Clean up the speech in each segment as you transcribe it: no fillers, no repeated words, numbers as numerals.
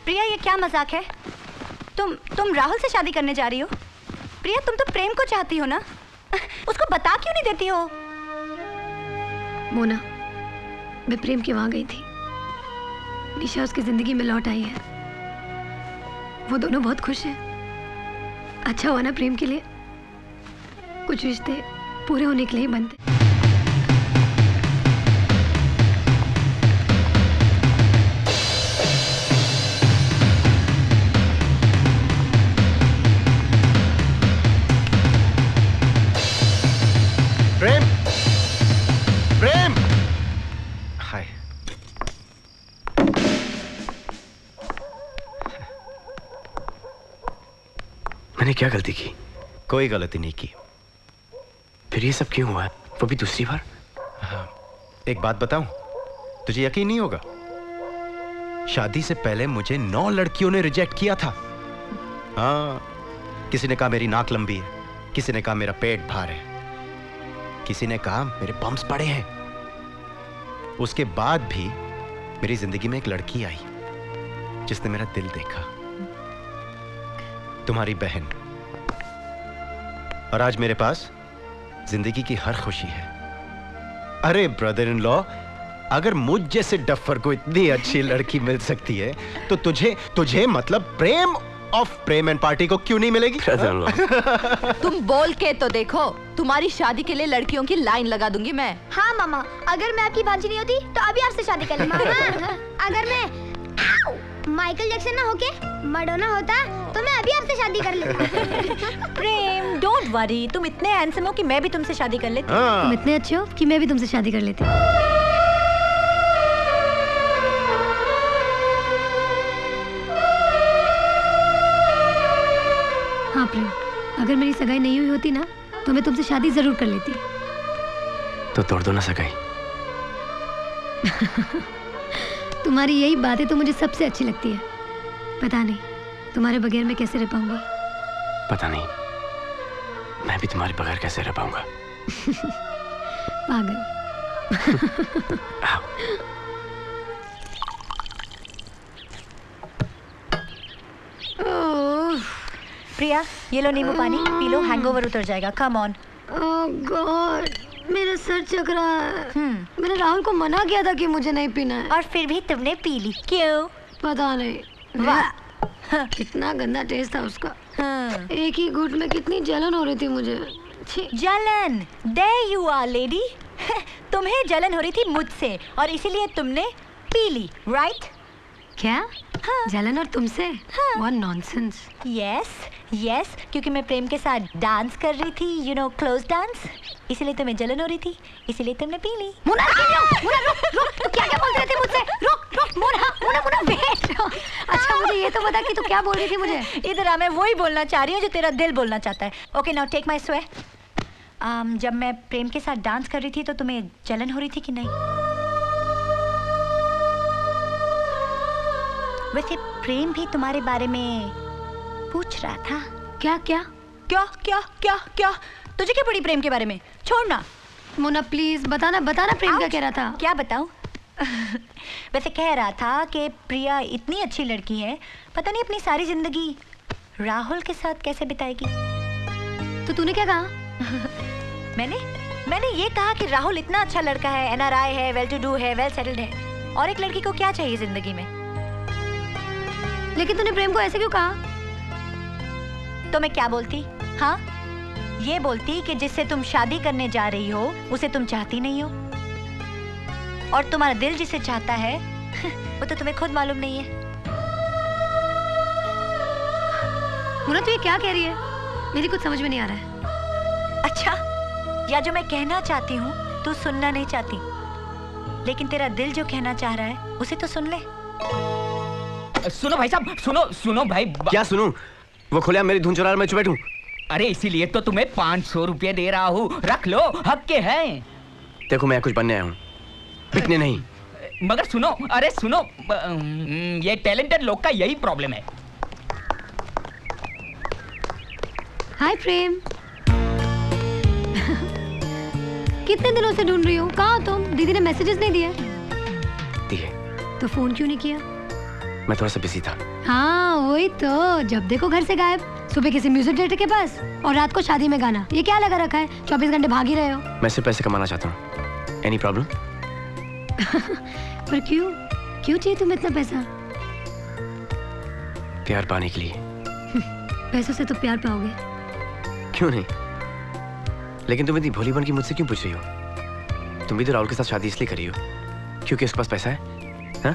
प्रिया ये क्या मजाक है? तुम राहुल से शादी करने जा रही हो? प्रिया तुम तो प्रेम को चाहती हो ना? उसको बता क्यों नहीं देती हो? मोना, मैं प्रेम के वहां गई थी। निशा उसकी जिंदगी में लौट आई है। वो दोनों बहुत खुश हैं। अच्छा हुआ ना प्रेम के लिए। कुछ रिश्ते पूरे होने के लिए बनते। प्रेम, प्रेम, हाय। मैंने क्या गलती की? कोई गलती नहीं की। फिर ये सब क्यों हुआ है? वो भी दूसरी बार? हाँ, एक बात बताऊं, तुझे यकीन नहीं होगा, शादी से पहले मुझे 9 लड़कियों ने रिजेक्ट किया था। हाँ, किसी ने कहा मेरी नाक लंबी है, किसी ने कहा मेरा पेट भार है, किसी ने कहा मेरे बम्स बड़े हैं। उसके बाद भी मेरी जिंदगी में एक लड़की आई जिसने मेरा दिल देखा, तुम्हारी बहन। और आज मेरे पास जिंदगी की हर खुशी है। अरे ब्रदर इन लॉ, अगर मुझ जैसे डफर को इतनी अच्छी लड़की मिल सकती है तो तुझे मतलब प्रेम ऑफ प्रेम एंड पार्टी को क्यों नहीं मिलेगी? तुम बोल के तो देखो, तुम्हारी शादी के लिए लड़कियों की लाइन लगा दूंगी मैं। हाँ मामा, अगर मैं आपकी भांजी नहीं होती तो अभी आपसे शादी कर लेती। अगर मैं माइकल जैक्सन ना होके मैडोना होता तो मैं अभी आपसे शादी कर लेती। प्रेम डोंट वरी, तुम इतने हैंडसम हो कि मैं भी तुमसे शादी कर लेती। तुम इतने अच्छे हो कि मैं भी तुमसे शादी कर लेती। हाँ प्रेम, अगर मेरी सगाई नहीं हुई होती ना तो मैं तुमसे शादी जरूर कर लेती। तो तोड़ दो ना सगाई। तुम्हारी यही बातें तो मुझे सबसे अच्छी लगती है। पता नहीं तुम्हारे बगैर मैं कैसे रह पाऊंगी। पता नहीं मैं भी तुम्हारे बगैर कैसे रह पाऊंगा। पागल। प्रिया ये लो नींबू पानी पी लो, हैंगओवर उतर जाएगा। Come on. ओह गॉड, मेरा सर चक रहा है। मैंने राहुल को मना किया था कि मुझे नहीं पीना है, और फिर भी तुमने पी ली। क्यों? पता नहीं। वाह, कितना गंदा टेस्ट था उसका। एक ही घूंट में कितनी जलन हो रही थी मुझे। जलन? There you are lady। तुम्हें जलन हो रही थी मुझसे और इसीलिए तुमने पी ली, राइट? क्या? हाँ। जलन और तुमसे? हाँ। What nonsense। Yes, yes, क्योंकि मैं प्रेम के साथ डांस कर रही थी, you know, close dance। इसीलिए तुम्हें जलन हो रही थी, इसीलिए तुमने पी ली। मुन्ना रुक, तो क्या बोल रहे थे मुझसे? रुक, मुन्ना वेट। अच्छा मुझे ये तो बता कि तू क्या बोल रही थी मुझे? इधर आ, मैं वही बोलना चाह रही हूँ जो तेरा दिल बोलना चाहता है। ओके नाउ टेक माय स्वे। जब मैं प्रेम के साथ डांस कर रही थी तो तुम्हें जलन हो रही थी कि नहीं? वैसे प्रेम भी तुम्हारे बारे में पूछ रहा था। क्या? तुझे क्या पड़ी प्रेम के बारे में? छोड़ना। मुन्ना प्लीज बताना प्रेम क्या कह रहा था? क्या बताऊं? वैसे कह रहा था कि प्रिया इतनी अच्छी लड़की है, पता नहीं अपनी सारी जिंदगी राहुल के साथ कैसे बिताएगी। तो तूने क्या कहा? मैंने ये कहा कि राहुल इतना अच्छा लड़का है, NRI है, वेल टू डू है, वेल सेटल्ड है, और एक लड़की को क्या चाहिए जिंदगी में। लेकिन तूने प्रेम को ऐसे क्यों कहा? तो मैं क्या बोलती? हाँ, ये बोलती कि जिससे तुम शादी करने जा रही हो उसे तुम चाहती नहीं हो, और तुम्हारा दिल जिसे चाहता है वो तो तुम्हें खुद मालूम नहीं है। मुन्ना तू ये क्या कह रही है? मेरी कुछ समझ में नहीं आ रहा है। अच्छा, या जो मैं कहना चाहती हूँ तू सुनना नहीं चाहती, लेकिन तेरा दिल जो कहना चाह रहा है उसे तो सुन ले। सुनो भाई साहब, सुनो भाई। क्या सुनूं? वो खुले मेरी धुन चुरा मैं चुप बैठूं? अरे इसीलिए तो तुम्हें 500 रुपये दे रहा हूँ, रख लो, हक के हैं। देखो मैं कुछ बनने आया हूँ, बिकने नहीं। मगर सुनो, अरे सुनो, ये टैलेंटेड लोग का यही प्रॉब्लम है। हाय प्रेम। कितने दिनों से ढूंढ रही हो, कहाँ हो तुम? दीदी ने मैसेजेस नहीं दिए? दिए। तो फोन क्यों नहीं किया? मैं थोड़ा सा बिजी था। हाँ वही तो, जब देखो घर से गायब, सुबह किसी म्यूजिक डायरेक्टर के पास और रात को शादी में गाना। ये क्या लगा रखा है, 24 घंटे भाग ही रहे हो। मैं सिर्फ पैसे कमाना चाहता हूँ। Any problem? पर क्यों क्यों चाहिए तुम्हें इतना पैसा? प्यार पाने के लिए। पैसों से तो प्यार पाओगे। क्यों नहीं? लेकिन तुम इतनी भोली बन की मुझसे क्यों पूछ रही हो? तुम भी तो राहुल के साथ शादी इसलिए करी हो क्योंकि उसके पास पैसा है, हाँ?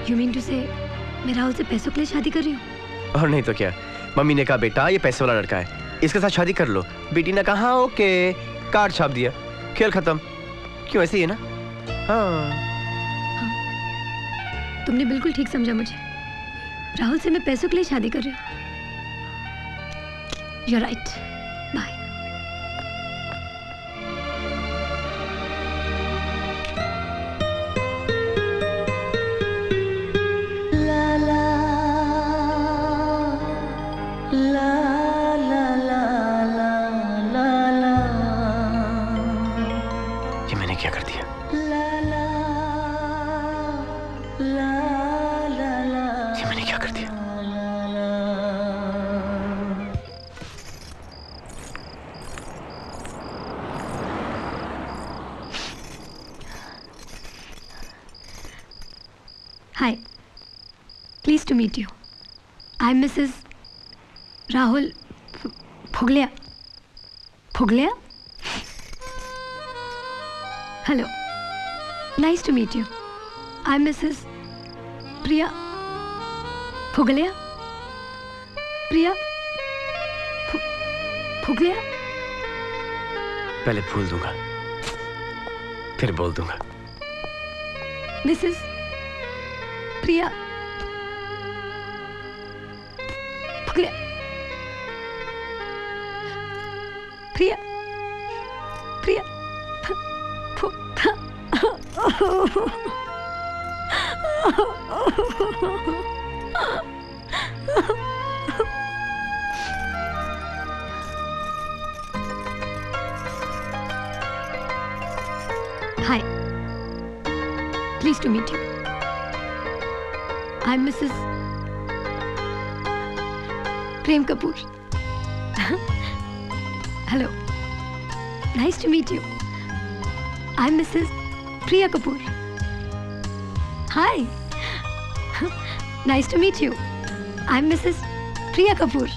You mean to say, मैं राहुल से पैसों के लिए शादी कर रही हूँ? और नहीं तो क्या, मम्मी ने कहा बेटा ये पैसे वाला लड़का है, इसके साथ शादी कर लो। बेटी ने कहा हाँ ओके, कार्ड छाप दिया, खेल खत्म। क्यों, ऐसे ही है ना? हाँ। तुमने बिल्कुल ठीक समझा मुझे। राहुल से मैं पैसों के लिए शादी कर रही हूँ। You're right. Bye. ये मैंने क्या कर दिया? ये मैंने क्या कर दिया? Hi. Pleased to meet you. I'm Mrs. Rahul Phuglia. Phuglia? Hello. Nice to meet you. I'm Mrs. Priya Phuglia. Priya Phuglia? पहले भूल दूंगा, फिर बोल दूंगा। This is Priya Phuglia. Priya Priya Hi. Pleased to meet you. I'm Mrs. Prem Kapoor. Hello. Nice to meet you. I'm Mrs. Priya Kapoor. Hi. Nice to meet you. I'm Mrs. Priya Kapoor.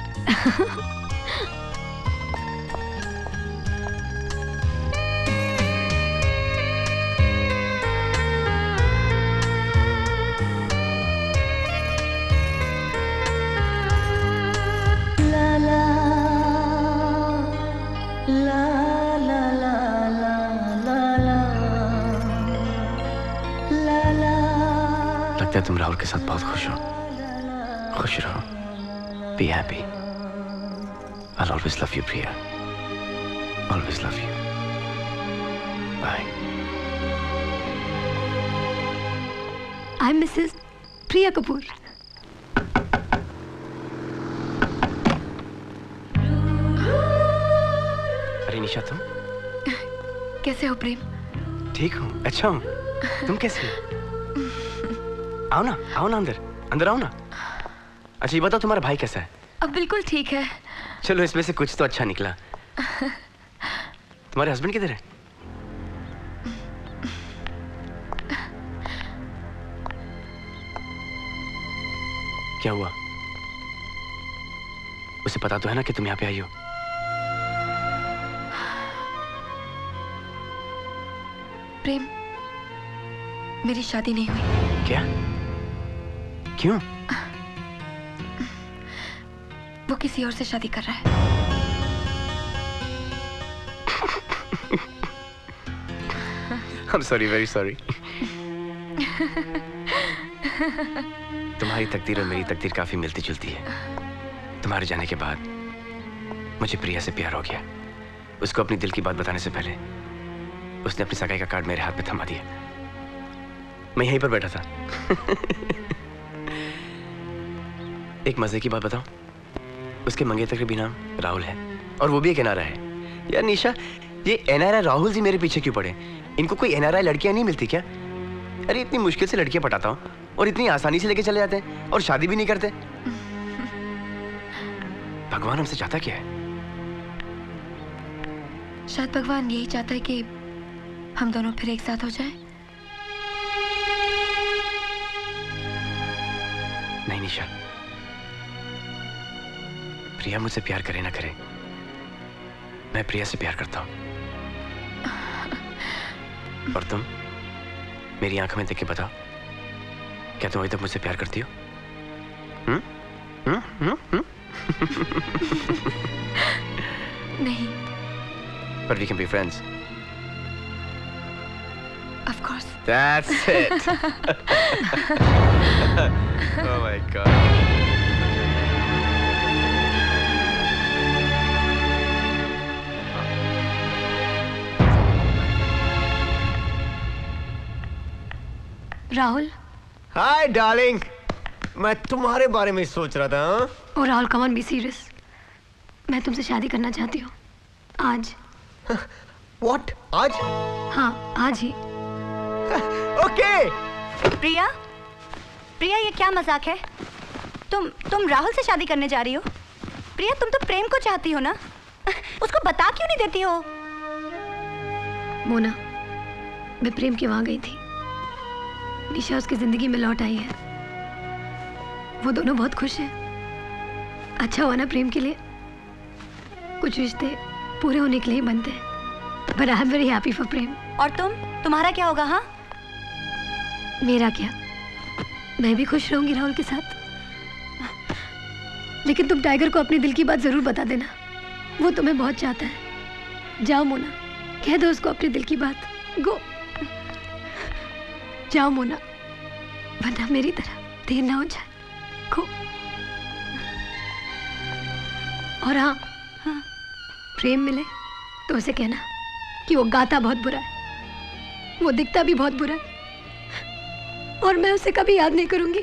लगता है तुम राहुल के साथ बहुत खुश हो। खुश रहो। Be happy. I'll always love you, Priya. Always love you. Bye. I'm Mrs. Priya Kapoor. अरे निशा, तुम कैसे हो प्रेम? ठीक हूँ, अच्छा हूँ। तुम कैसी हो? आओ ना अंदर, अंदर आओ ना। अच्छा ये बताओ तुम्हारा भाई कैसा है? अब बिल्कुल ठीक है। चलो इसमें से कुछ तो अच्छा निकला। तुम्हारे हस्बैंड किधर है? क्या हुआ? उसे पता तो है ना कि तुम यहाँ पे आई हो? प्रेम, मेरी शादी नहीं हुई। क्या? क्यों? वो किसी और से शादी कर रहा है। I'm sorry, very sorry. तुम्हारी तकदीर और मेरी तकदीर काफी मिलती जुलती है। तुम्हारे जाने के बाद मुझे प्रिया से प्यार हो गया। उसको अपनी दिल की बात बताने से पहले उसने अपनी सगाई का कार्ड मेरे हाथ में थमा दिया। मैं यहीं पर बैठा था। एक मजे की बात बताऊं, उसके मंगेतर का भी नाम राहुल है और वो भी एक एनआरआई है। यार निशा, ये एनआरआई राहुल जी मेरे पीछे क्यों पड़े? इनको कोई एनआरआई लड़कियां नहीं मिलती क्या? अरे इतनी मुश्किल से लड़कियां पटाता हूँ और इतनी आसानी से लेके चले जाते हैं और शादी भी नहीं करते। भगवान हमसे चाहता क्या है? शायद भगवान यही चाहता है कि हम दोनों फिर एक साथ हो जाएं। नहीं निशा, प्रिया मुझसे प्यार करे ना करे, मैं प्रिया से प्यार करता हूं। और तुम मेरी आंखों में देख के बताओ, क्या तुम अभी तक मुझसे प्यार करती हो? नहीं। But we can be friends. Of course. That's it. Oh my God. Rahul. Hi darling, मैं तुम्हारे बारे में सोच रहा था। हाँ? Oh Rahul, come on be serious. मैं तुमसे शादी करना चाहती हूँ आज। What? आज? हाँ, आज ही। ओके। प्रिया, प्रिया ये क्या मजाक है? तुम राहुल से शादी करने जा रही हो? प्रिया तुम तो प्रेम को चाहती हो ना? उसको बता क्यों नहीं देती हो? मोना, मैं प्रेम के वहां गई थी। निशा उसकी जिंदगी में लौट आई है। वो दोनों बहुत खुश हैं। अच्छा हुआ ना प्रेम के लिए। कुछ रिश्ते पूरे होने के लिए ही बनते हैं। But I am very happy for Prem. और तुम्हारा क्या होगा? हाँ, मेरा क्या, मैं भी खुश रहूंगी राहुल के साथ। लेकिन तुम टाइगर को अपने दिल की बात जरूर बता देना। वो तुम्हें बहुत चाहता है। जाओ मोना, कह दो उसको अपने दिल की बात। गो, जाओ मोना, वरना मेरी तरह देर ना हो जाए। गो। और हाँ, प्रेम मिले तो उसे कहना कि वो गाता बहुत बुरा है, वो दिखता भी बहुत बुरा है, और मैं उसे कभी याद नहीं करूंगी।